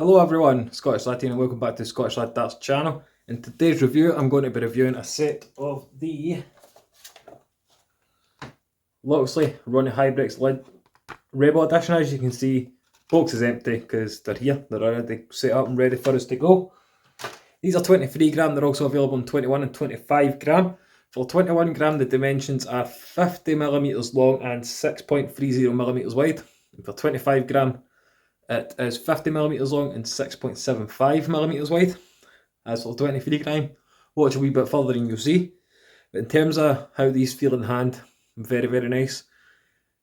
Hello everyone, Scottish Lad here and welcome back to Scottish Lad Darts channel. In today's review I'm going to be reviewing a set of the Loxley Ronnie Huybrechts Lid Rebel Edition. As you can see, box is empty because they're here, they're already set up and ready for us to go. These are 23 gram, they're also available in 21 and 25 gram. For 21 gram the dimensions are 50mm long and 6.30mm wide. And for 25 gram it is 50mm long and 6.75mm wide. As for 23 gram, watch a wee bit further and you'll see. But in terms of how these feel in hand, very, very nice.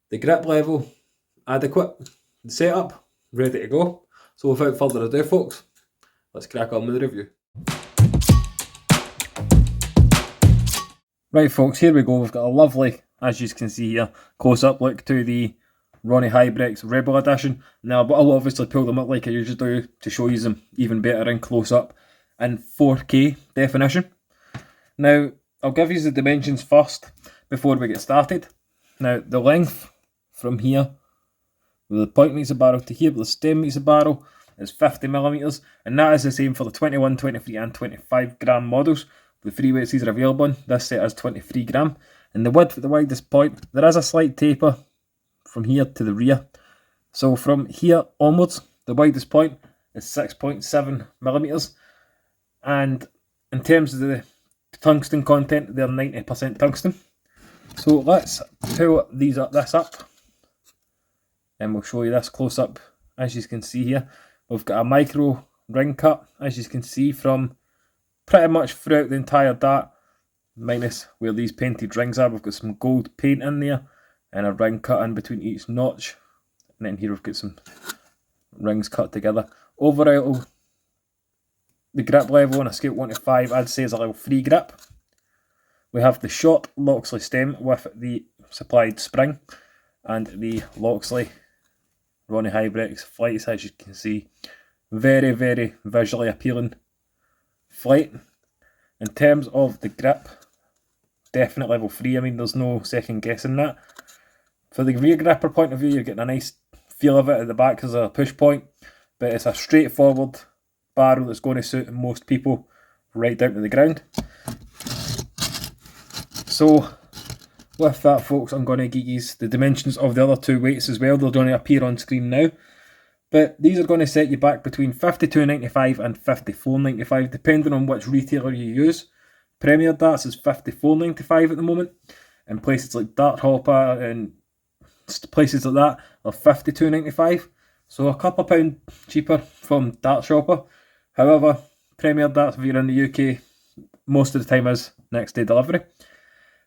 The grip level, adequate. The setup, ready to go. So without further ado folks, let's crack on with the review. Right folks, here we go. We've got a lovely, as you can see here, close-up look to the Ronnie Huybrechts Rebel Edition. Now I'll obviously pull them up like I usually do to show you them even better in close-up in 4K definition. Now I'll give you the dimensions first before we get started. Now the length from here, where the point meets the barrel, to here where the stem meets the barrel, is 50mm, and that is the same for the 21, 23 and 25 gram models. The three weights these are available on, this set is 23 gram. And the width at the widest point, there is a slight taper from here to the rear. So from here onwards, the widest point is 6.7mm. And in terms of the tungsten content, they're 90% tungsten. So let's pull this up and we'll show you this close up. As you can see here, we've got a micro ring cut, as you can see, from pretty much throughout the entire dart, minus where these painted rings are. We've got some gold paint in there and a ring cut in between each notch, and then here we've got some rings cut together. Overall, the grip level on a scale 1 to 5 I'd say is a level 3 grip. We have the short Loxley stem with the supplied spring and the Loxley Ronnie Huybrechts flights, as you can see. Very, very visually appealing flight. In terms of the grip, definite level 3, I mean there's no second guessing that. For the rear gripper point of view, you're getting a nice feel of it at the back because of a push point, but it's a straightforward barrel that's going to suit most people right down to the ground. So with that folks, I'm going to give you the dimensions of the other two weights as well. They're going to appear on screen now. But these are going to set you back between $52.95 and $54.95 depending on which retailer you use. Premier Darts is $54.95 at the moment, and places like Dart Hopper and places like that are $52.95. So a couple of pound cheaper from Dart Shopper. However, Premier Darts, if you're in the UK, most of the time is next day delivery.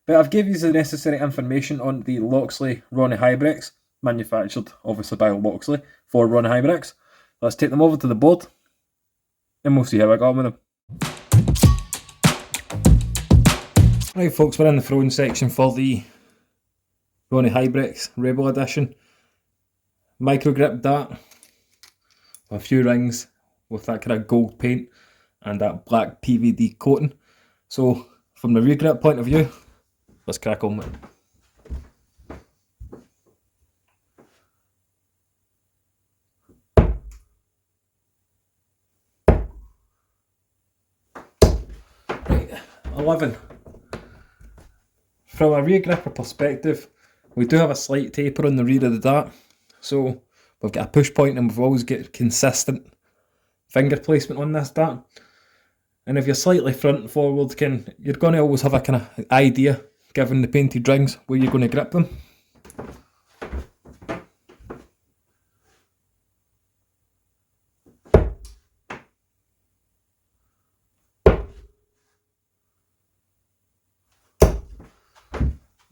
But I've given you the necessary information on the Loxley Ronnie Huybrechts, manufactured obviously by Loxley for Ronnie Huybrechts. Let's take them over to the board and we'll see how I got on with them. Right folks, we're in the throwing section for the Ronnie Huybrechts Rebel Edition. Micro grip dart, a few rings with that kind of gold paint and that black PVD coating. So from the rear grip point of view, let's crack on with it. Right, 11. From a rear gripper perspective, we do have a slight taper on the rear of the dart. So we've got a push point and we've always got consistent finger placement on this dart. And if you're slightly front and forward, you're going to always have a kind of idea, given the painted rings, where you're going to grip them.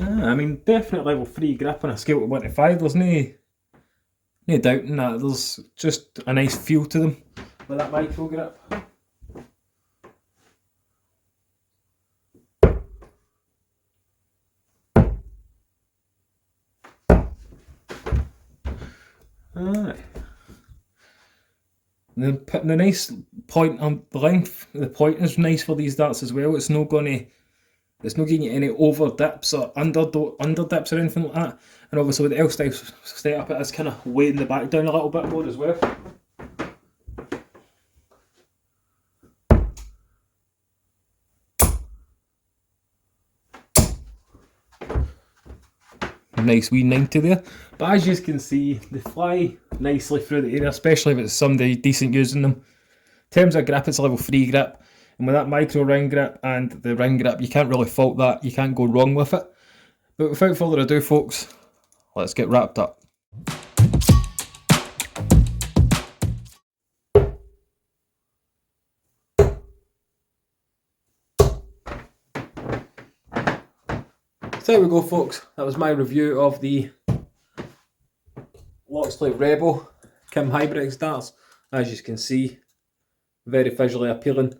I mean, definitely level 3 grip on a scale of 1 to 5. There's no doubting that. There's just a nice feel to them with that micro grip. Alright. The nice point on the length, the point is nice for these darts as well. It's not getting you any over dips or under dips or anything like that. And obviously with the L-style setup, it is kind of weighing the back down a little bit more as well. nice wee 90 there. But as you can see, they fly nicely through the area, especially if it's somebody decent using them. In terms of grip, it's a level 3 grip. And with that micro ring grip and the ring grip, you can't really fault that. You can't go wrong with it. But without further ado, folks, let's get wrapped up. So there we go, folks. That was my review of the Loxley Rebel Huybrechts darts. As you can see, very visually appealing.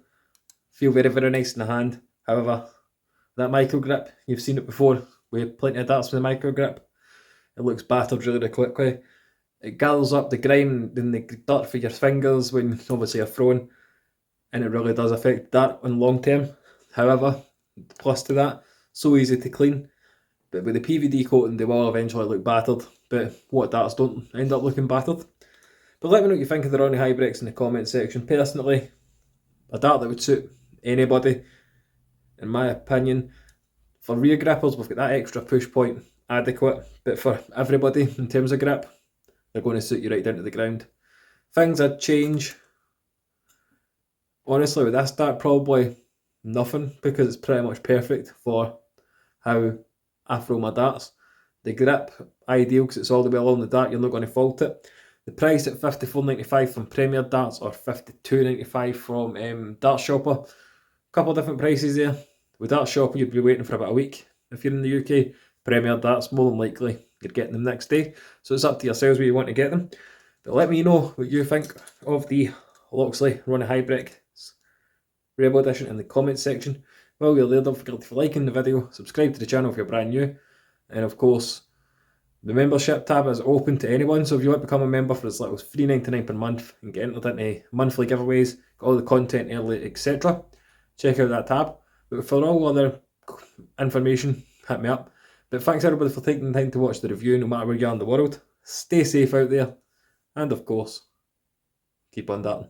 Feel very, very nice in the hand. However, that micro grip, you've seen it before. We have plenty of darts with the micro grip. It looks battered really, really quickly. It gathers up the grime and the dirt for your fingers when obviously you're throwing, and it really does affect dart on long term. However, plus to that, so easy to clean. But with the PVD coating, they will eventually look battered. But what darts don't end up looking battered? But let me know what you think of the Ronnie Huybrechts in the comment section. Personally, a dart that would suit anybody, in my opinion. For rear grippers, we've got that extra push point adequate. But for everybody, in terms of grip, they're going to suit you right down to the ground. Things I'd change, honestly, with this dart, probably nothing, because it's pretty much perfect for how I throw my darts. The grip, ideal, because it's all the way along the dart, you're not going to fault it. The price at $54.95 from Premier Darts or $52.95 from Dart Shopper. A couple of different prices there. With Dart Shopper, you'd be waiting for about a week. If you're in the UK, Premier Darts, more than likely, you're getting them next day. So it's up to yourselves where you want to get them. But let me know what you think of the Loxley Ronnie Huybrechts Rebel Edition in the comments section. While you're there, don't forget to like the video, subscribe to the channel if you're brand new, and of course, the membership tab is open to anyone, so if you want to become a member for as little as $3.99 per month and get entered into monthly giveaways, get all the content early, etc., check out that tab. But for all other information, hit me up. But thanks everybody for taking the time to watch the review, no matter where you are in the world. Stay safe out there, and of course, keep on darting.